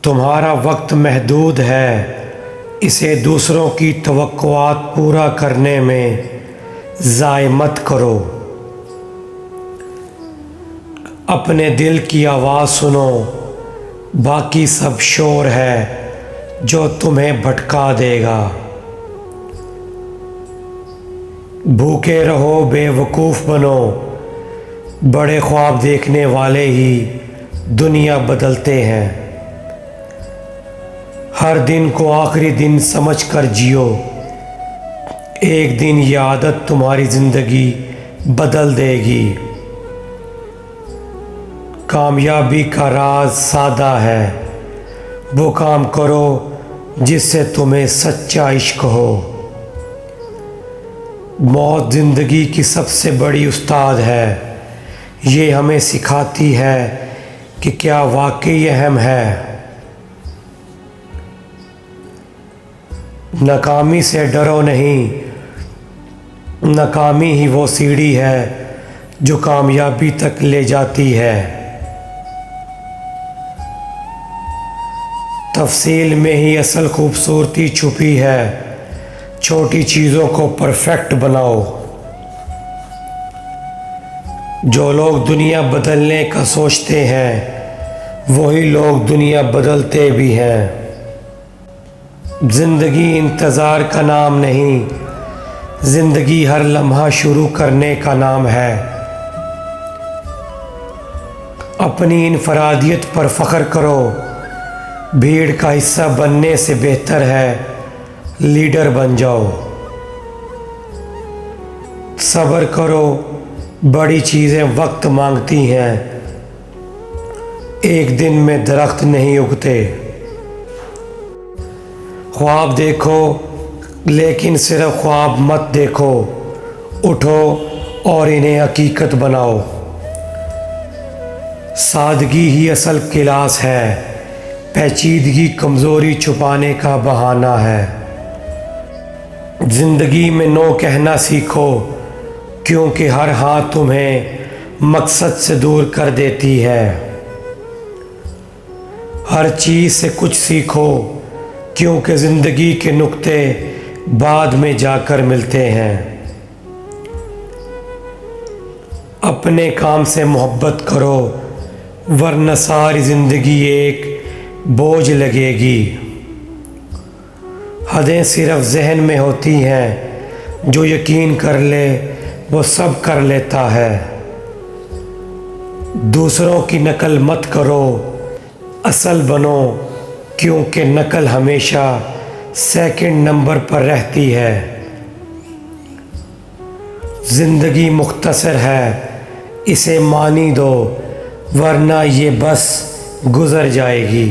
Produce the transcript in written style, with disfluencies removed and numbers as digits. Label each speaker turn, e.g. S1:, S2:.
S1: तुम्हारा वक्त महदूद है, इसे दूसरों की तवक्कुआत पूरा करने में ज़ाय मत करो। अपने दिल की आवाज़ सुनो, बाकी सब शोर है जो तुम्हें भटका देगा। भूखे रहो, बेवकूफ़ बनो, बड़े ख्वाब देखने वाले ही दुनिया बदलते हैं। हर दिन को आखिरी दिन समझ कर जियो, एक दिन ये आदत तुम्हारी ज़िंदगी बदल देगी। कामयाबी का राज सादा है, वो काम करो जिससे तुम्हें सच्चा इश्क हो। मौत ज़िंदगी की सबसे बड़ी उस्ताद है, ये हमें सिखाती है कि क्या वाकई अहम है। नाकामी से डरो नहीं, नाकामी ही वो सीढ़ी है जो कामयाबी तक ले जाती है। तफसील में ही असल खूबसूरती छुपी है, छोटी चीज़ों को परफेक्ट बनाओ। जो लोग दुनिया बदलने का सोचते हैं, वही लोग दुनिया बदलते भी हैं। ज़िंदगी इंतज़ार का नाम नहीं, ज़िंदगी हर लम्हा शुरू करने का नाम है। अपनी इनफरादियत पर फ़ख्र करो, भीड़ का हिस्सा बनने से बेहतर है लीडर बन जाओ। सब्र करो, बड़ी चीज़ें वक्त मांगती हैं, एक दिन में दरख्त नहीं उगते। ख्वाब देखो लेकिन सिर्फ ख्वाब मत देखो, उठो और इन्हें हकीकत बनाओ। सादगी ही असल क्लास है, पेचीदगी कमज़ोरी छुपाने का बहाना है। ज़िंदगी में नो कहना सीखो, क्योंकि हर हाँ तुम्हें मकसद से दूर कर देती है। हर चीज़ से कुछ सीखो, क्योंकि ज़िंदगी के नुक्ते बाद में जाकर मिलते हैं। अपने काम से मोहब्बत करो, वरना सारी ज़िंदगी एक बोझ लगेगी। हदें सिर्फ जहन में होती हैं, जो यकीन कर ले वो सब कर लेता है। दूसरों की नकल मत करो, असल बनो, क्योंकि नकल हमेशा सेकंड नंबर पर रहती है। ज़िंदगी मुख्तसर है, इसे मानी दो, वरना ये बस गुज़र जाएगी।